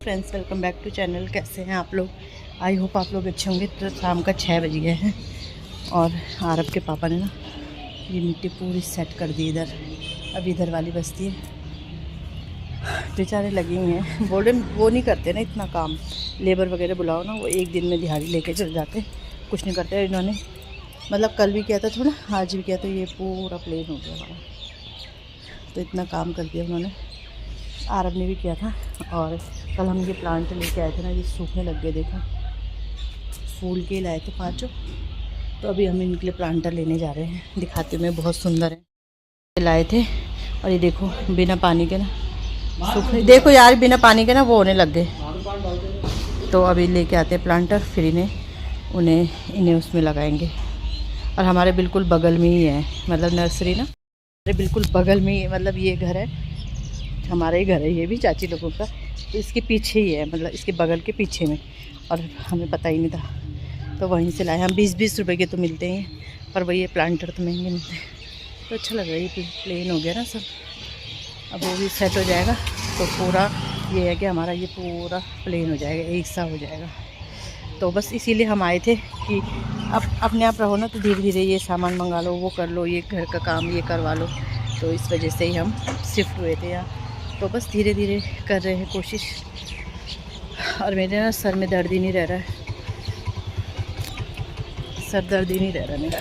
Friends, welcome back to channel. कैसे हैं आप लोग? आई होप आप लोग अच्छे होंगे। तो शाम का 6 बज गए हैं और आरब के पापा ने ना ये मिट्टी पूरी सेट कर दी इधर। अब इधर वाली बस्ती है, बेचारे लगे हुए हैं। बोल रहे वो नहीं करते ना इतना काम, लेबर वगैरह बुलाओ ना, वो एक दिन में दिहाड़ी लेके चल जाते, कुछ नहीं करते। इन्होंने मतलब कल भी किया था थोड़ा, आज भी किया, तो ये पूरा प्लेन हो गया हमारा। तो इतना काम कर दिया उन्होंने। आरब ने भी किया था। और कल हम ये प्लांट लेके आए थे ना, ये सूखने लग गए। देखो, फूल के लाए थे 5। तो अभी हम इनके लिए प्लांटर लेने जा रहे हैं। दिखाते हुए बहुत सुंदर है, लाए थे। और ये देखो बिना पानी के ना सूखने, देखो यार बिना पानी के ना वो होने लग गए। तो अभी लेके आते हैं प्लांटर, फिर इन्हें उसमें लगाएंगे। और हमारे बिल्कुल बगल में ही है, मतलब नर्सरी ना हमारे बिल्कुल बगल में ही है। मतलब ये घर है, हमारा ही घर है, ये भी चाची लोगों का। तो इसके पीछे ही है, मतलब इसके बगल के पीछे में। और हमें पता ही नहीं था, तो वहीं से लाए हम। 20-20 रुपए के तो मिलते हैं, पर वही प्लांटर तो महंगे मिलते हैं। तो अच्छा लग रहा है, ये प्लेन हो गया ना सब। अब वो भी सेट हो जाएगा तो पूरा ये है कि हमारा ये पूरा प्लेन हो जाएगा, एक सा हो जाएगा। तो बस इसीलिए हम आए थे कि अब अपने आप रहो ना, तो धीरे धीरे ये सामान मंगा लो, वो कर लो, ये घर का काम ये करवा लो। तो इस वजह से ही हम शिफ्ट हुए थे यहाँ। तो बस धीरे धीरे कर रहे हैं कोशिश। और मेरे ना सर में दर्द ही नहीं रह रहा है, सर दर्द ही नहीं रह रहा मेरा।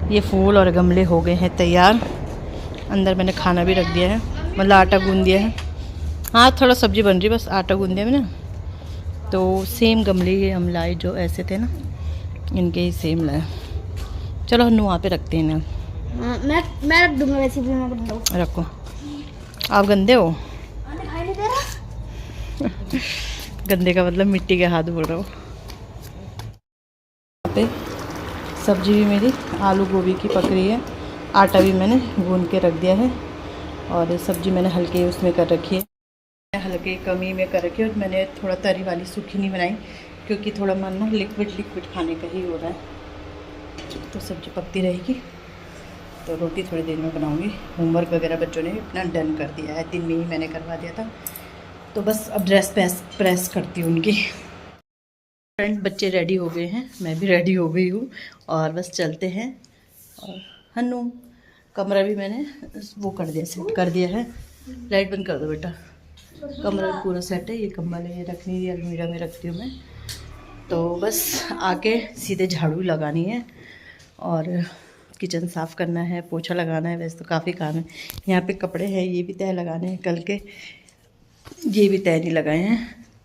ये फूल और गमले हो गए हैं तैयार। अंदर मैंने खाना भी रख दिया है, मतलब आटा गूंद दिया है। हाँ, थोड़ा सब्जी बन रही, बस आटा गूंद दिया मैंने। तो सेम गमले ये हम लाए जो ऐसे थे ना, इनके ही सेम लाए। चलो हम वहाँ पे रखते हैं ना। मैं रख दूंगा रेसिपी में। रखो, आप गंदे हो। दिखाई नहीं दे रहा। गंदे का मतलब मिट्टी के हाथ बोल रहा हो। यहाँ पे सब्जी भी मेरी आलू गोभी की पक रही है। आटा भी मैंने गूंद के रख दिया है। और सब्जी मैंने हल्के उसमें कर रखी है, हल्के कमी में कर रखी है। और मैंने थोड़ा तरी वाली सूखी नहीं बनाई, क्योंकि थोड़ा मन ना लिक्विड लिक्विड खाने का ही हो रहा है। तो सब्जी पकती रहेगी, तो रोटी थोड़ी देर में बनाऊंगी। होमवर्क वगैरह बच्चों ने इतना डन कर दिया है, दिन में ही मैंने करवा दिया था। तो बस अब ड्रेस प्रेस करती हूँ उनकी। फ्रेंड, बच्चे रेडी हो गए हैं, मैं भी रेडी हो गई हूँ, और बस चलते हैं। और हन्नू, कमरा भी मैंने वो कर दिया, सेट कर दिया है। लाइट बंद कर दो बेटा। कमरा भी पूरा सेट है। ये कंबल है, ये रखनी है अलमीरा में रखती हूँ मैं। तो बस आके सीधे झाड़ू लगानी है और किचन साफ़ करना है, पोछा लगाना है। वैसे तो काफ़ी काम है। यहाँ पे कपड़े हैं, ये भी तय लगाने हैं कल के, ये भी तय नहीं लगाए हैं।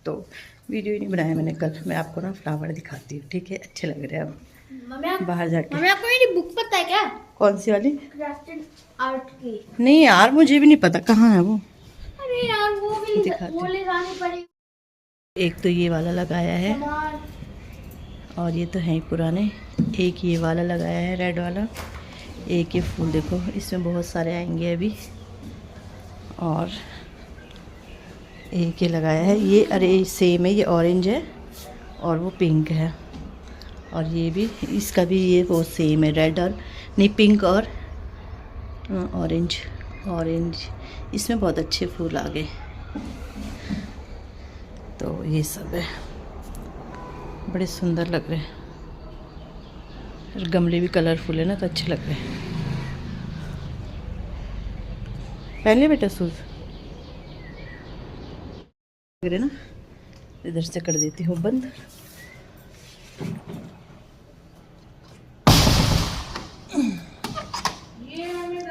तो वीडियो ही नहीं बनाया मैंने कल। मैं आपको ना फ्लावर दिखाती हूँ, ठीक है? अच्छे लग रहे हैं अब बाहर जाके। मम्मी, आपको मेरी बुक पता है क्या? कौन सी वाली? क्राफ्ट आर्ट की। नहीं यार, मुझे भी नहीं पता कहाँ है वो। अरे यार, वो भी दिखाते वो ले जानी पड़ेगी। एक तो ये वाला लगाया है, और ये तो है ही पुराने। एक ये वाला लगाया है रेड वाला। एक ये फूल देखो, इसमें बहुत सारे आएंगे अभी। और एक ये लगाया है, ये अरे सेम है, ये ऑरेंज है और वो पिंक है। और ये भी, इसका भी ये वो सेम है, रेड और नहीं पिंक और ऑरेंज। ऑरेंज, इसमें बहुत अच्छे फूल आ गए। तो ये सब है, बड़े सुंदर लग रहे हैं। और गमले भी कलरफुल है ना, तो अच्छे लग रहे हैं। पहन लिया बेटा शूज़ ना, इधर से कर देती हूँ बंद।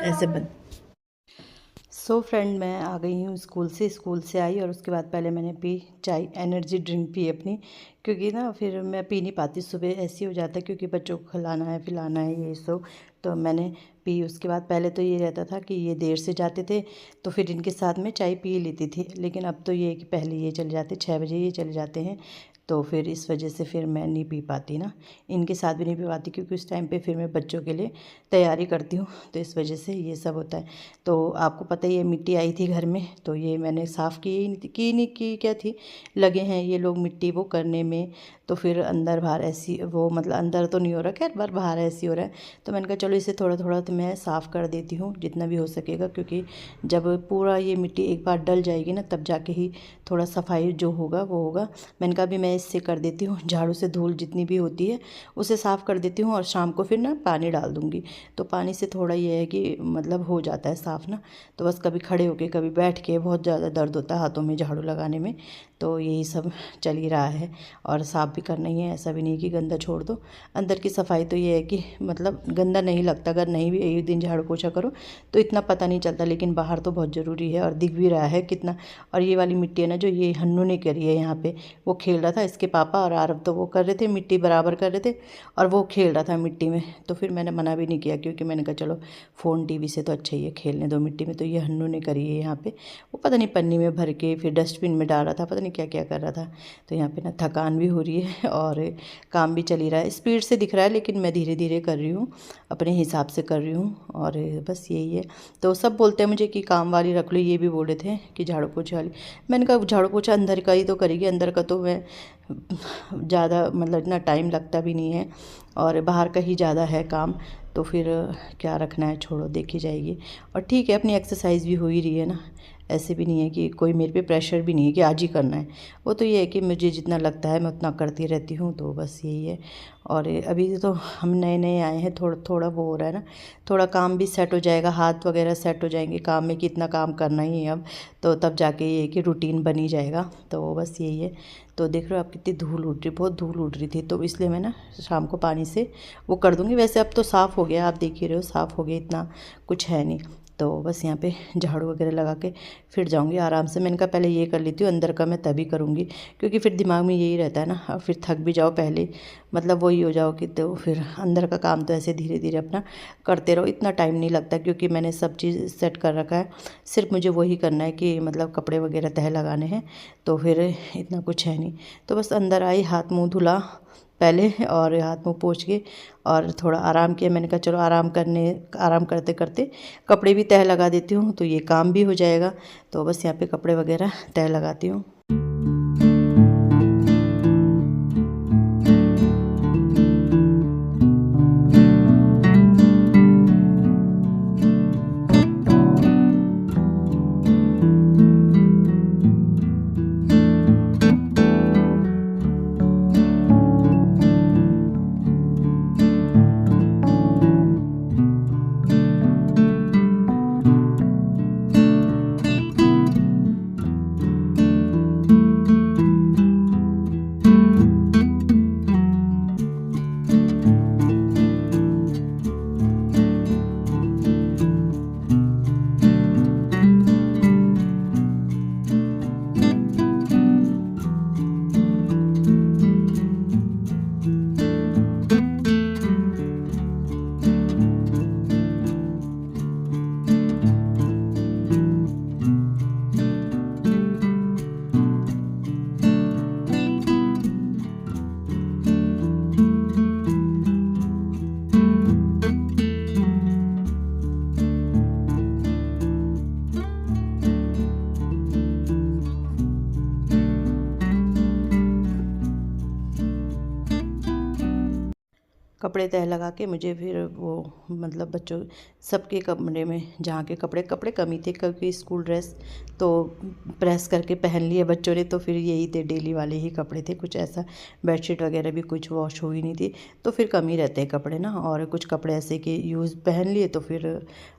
ऐसे बंद। सो फ्रेंड, मैं आ गई हूँ स्कूल से आई और उसके बाद पहले मैंने पी चाय, एनर्जी ड्रिंक पी अपनी, क्योंकि ना फिर मैं पी नहीं पाती, सुबह ऐसे ही हो जाता है क्योंकि बच्चों को खिलाना है पिलाना है ये सब, तो मैंने पी। उसके बाद पहले तो ये रहता था कि ये देर से जाते थे तो फिर इनके साथ में चाय पी लेती थी, लेकिन अब तो ये है कि पहले ये चले जाते, 6 बजे ये चले जाते हैं, तो फिर इस वजह से फिर मैं नहीं पी पाती ना, इनके साथ भी नहीं पी पाती, क्योंकि उस टाइम पे फिर मैं बच्चों के लिए तैयारी करती हूँ, तो इस वजह से ये सब होता है। तो आपको पता ही है, मिट्टी आई थी घर में, तो ये मैंने साफ़ की क्या थी, लगे हैं ये लोग मिट्टी वो करने में, तो फिर अंदर बाहर ऐसी वो, मतलब अंदर तो नहीं हो रहा, खैर बाहर ऐसी हो रहा है, तो मैंने कहा चलो इसे थोड़ा थोड़ा तो मैं साफ़ कर देती हूँ जितना भी हो सकेगा, क्योंकि जब पूरा ये मिट्टी एक बार डल जाएगी ना, तब जाके ही थोड़ा सफाई जो होगा वो होगा। मैंने कहा भी मैं इससे कर देती हूँ, झाड़ू से धूल जितनी भी होती है उसे साफ़ कर देती हूँ, और शाम को फिर ना पानी डाल दूँगी, तो पानी से थोड़ा ये है कि मतलब हो जाता है साफ़ ना। तो बस कभी खड़े होके कभी बैठ के बहुत ज़्यादा दर्द होता है हाथों में झाड़ू लगाने में, तो यही सब चल ही रहा है, और साफ़ भी करना ही है, ऐसा भी नहीं कि गंदा छोड़ दो। अंदर की सफाई तो ये है कि मतलब गंदा नहीं लगता, अगर नहीं भी एक दिन झाड़ू पोछा करो तो इतना पता नहीं चलता, लेकिन बाहर तो बहुत ज़रूरी है, और दिख भी रहा है कितना। और ये वाली मिट्टी है ना, जो ये हन्नू ने करी है यहाँ पे, वो खेल रहा था, इसके पापा और आरव तो वो कर रहे थे, मिट्टी बराबर कर रहे थे, और वो खेल रहा था मिट्टी में, तो फिर मैंने मना भी नहीं किया, क्योंकि मैंने कहा चलो फ़ोन टीवी से तो अच्छा ही है, खेलने दो मिट्टी में। तो ये हन्नू ने करी है यहाँ पे, वो पता नहीं पन्नी में भर के फिर डस्टबिन में डाल रहा था, पता नहीं क्या क्या कर रहा था। तो यहाँ पे ना थकान भी हो रही है और काम भी चल ही रहा है, स्पीड से दिख रहा है, लेकिन मैं धीरे धीरे कर रही हूँ, अपने हिसाब से कर रही हूँ, और बस यही है। तो सब बोलते हैं मुझे कि काम वाली रख लो, ये भी बोल रहे थे कि झाड़ू पोछा वाली। मैंने कहा झाड़ू पोछा अंदर का ही तो करेगी, अंदर का तो मैं ज़्यादा मतलब इतना टाइम लगता भी नहीं है, और बाहर का ही ज़्यादा है काम, तो फिर क्या रखना है, छोड़ो देखी जाएगी। और ठीक है, अपनी एक्सरसाइज भी हो ही रही है ना, ऐसे भी नहीं है कि कोई मेरे पे प्रेशर भी नहीं है कि आज ही करना है, वो तो ये है कि मुझे जितना लगता है मैं उतना करती रहती हूँ, तो बस यही है। और अभी तो हम नए नए आए हैं, थोड़ा थोड़ा वो हो रहा है ना, थोड़ा काम भी सेट हो जाएगा, हाथ वगैरह सेट हो जाएंगे काम में, कितना काम करना ही है अब, तो तब जाके ये है कि रूटीन बन ही जाएगा, तो बस यही है। तो देख रहे हो आप कितनी धूल उड़ रही, बहुत धूल उड़ रही थी, तो इसलिए मैं ना शाम को पानी से वो कर दूँगी। वैसे अब तो साफ़ हो गया, आप देख ही रहे हो साफ़ हो गया, इतना कुछ है नहीं। तो बस यहाँ पे झाड़ू वगैरह लगा के फिर जाऊँगी आराम से। मैंने कहा पहले ये कर लेती हूँ, अंदर का मैं तभी करूँगी, क्योंकि फिर दिमाग में यही रहता है ना, और फिर थक भी जाओ पहले, मतलब वही हो जाओ कि, तो फिर अंदर का काम तो ऐसे धीरे धीरे अपना करते रहो, इतना टाइम नहीं लगता, क्योंकि मैंने सब चीज़ सेट कर रखा है, सिर्फ मुझे वही करना है कि मतलब कपड़े वगैरह तह लगाने हैं, तो फिर इतना कुछ है नहीं। तो बस अंदर आई, हाथ मुँह धुला पहले, और हाथ मुँह पोंछ के और थोड़ा आराम किया। मैंने कहा चलो आराम करते करते कपड़े भी तह लगा देती हूँ, तो ये काम भी हो जाएगा। तो बस यहाँ पे कपड़े वगैरह तह लगाती हूँ। कपड़े तह लगा के मुझे फिर वो मतलब बच्चों सबके कमरे में जहाँ के कपड़े कम ही थे, क्योंकि स्कूल ड्रेस तो प्रेस करके पहन लिए बच्चों ने, तो फिर यही थे डेली वाले ही कपड़े थे, कुछ ऐसा बेडशीट वगैरह भी कुछ वॉश हुई नहीं थी, तो फिर कम ही रहते हैं कपड़े ना, और कुछ कपड़े ऐसे कि यूज़ पहन लिए तो फिर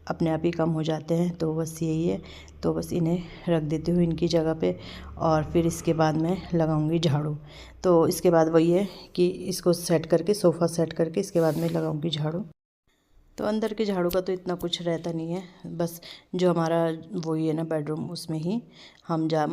अपने आप ही कम हो जाते हैं, तो बस यही है। तो बस इन्हें रख देती हूँ इनकी जगह पे, और फिर इसके बाद मैं लगाऊंगी झाड़ू। तो इसके बाद वही है कि इसको सेट करके, सोफ़ा सेट करके इसके बाद मैं लगाऊंगी झाड़ू। तो अंदर के झाड़ू का तो इतना कुछ रहता नहीं है, बस जो हमारा वही है ना बेडरूम, उसमें ही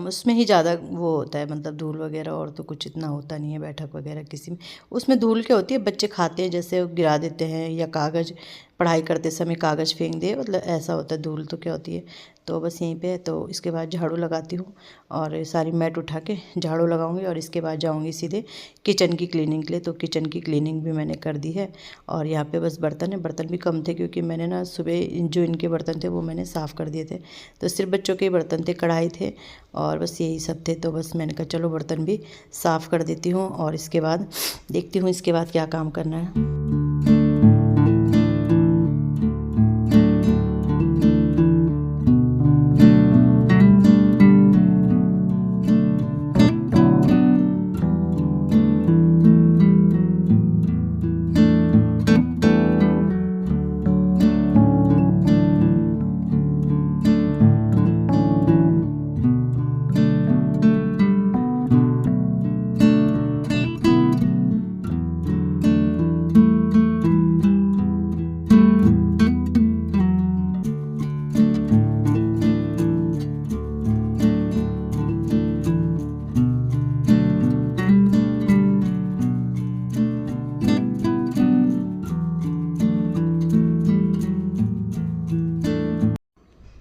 उसमें ही ज़्यादा वो होता है, मतलब धूल वगैरह, और तो कुछ इतना होता नहीं है बैठक वगैरह किसी में। उसमें धूल क्या होती है, बच्चे खाते हैं जैसे गिरा देते हैं, या कागज़ पढ़ाई करते समय कागज़ फेंक दे, मतलब ऐसा होता है। धूल तो क्या होती है, तो बस यहीं पे। तो इसके बाद झाड़ू लगाती हूँ और सारी मैट उठा के झाड़ू लगाऊंगी, और इसके बाद जाऊंगी सीधे किचन की क्लीनिंग के लिए। तो किचन की क्लीनिंग भी मैंने कर दी है, और यहाँ पे बस बर्तन है। बर्तन भी कम थे क्योंकि मैंने ना सुबह जो इनके बर्तन थे वो मैंने साफ़ कर दिए थे, तो सिर्फ बच्चों के बर्तन थे, कढ़ाई थे और बस यही सब थे। तो बस मैंने कहा चलो बर्तन भी साफ़ कर देती हूँ, और इसके बाद देखती हूँ इसके बाद क्या काम करना है।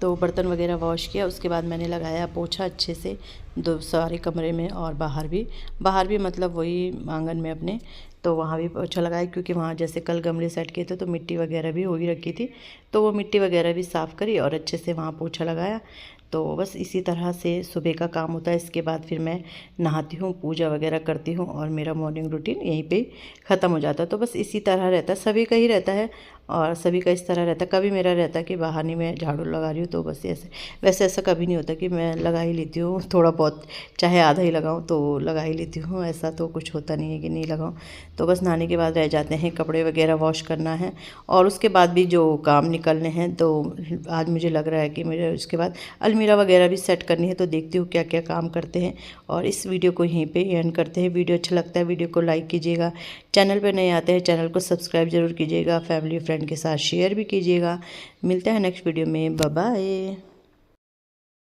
तो बर्तन वगैरह वॉश किया, उसके बाद मैंने लगाया पोछा अच्छे से सारे कमरे में, और बाहर भी मतलब वही आंगन में अपने, तो वहाँ भी पोछा लगाया। क्योंकि वहाँ जैसे कल गमले सेट किए थे तो मिट्टी वगैरह भी हो ही रखी थी, तो वो मिट्टी वगैरह भी साफ़ करी और अच्छे से वहाँ पोछा लगाया। तो बस इसी तरह से सुबह का काम होता है। इसके बाद फिर मैं नहाती हूँ, पूजा वगैरह करती हूँ, और मेरा मॉर्निंग रूटीन यहीं पे ख़त्म हो जाता है। तो बस इसी तरह रहता है, सभी का ही रहता है, और सभी का इस तरह रहता है। कभी मेरा रहता है कि बाहर नहीं मैं झाड़ू लगा रही हूँ, तो बस ऐसे। वैसे ऐसा कभी नहीं होता कि मैं लगा ही लेती हूँ, थोड़ा बहुत चाहे आधा ही लगाऊँ तो लगा ही लेती हूँ, ऐसा तो कुछ होता नहीं है कि नहीं लगाऊँ। तो बस नहाने के बाद रह जाते हैं कपड़े वगैरह वॉश करना है, और उसके बाद भी जो काम निकलने हैं। तो आज मुझे लग रहा है कि मुझे उसके बाद अलमीरा वगैरह भी सेट करनी है, तो देखती हूँ क्या क्या काम करते हैं। और इस वीडियो को यहीं पे एंड करते हैं। वीडियो अच्छा लगता है वीडियो को लाइक कीजिएगा, चैनल पर नए आते हैं चैनल को सब्सक्राइब जरूर कीजिएगा, फैमिली फ्रेंड के साथ शेयर भी कीजिएगा। मिलते हैं नेक्स्ट वीडियो में, बाय बाय।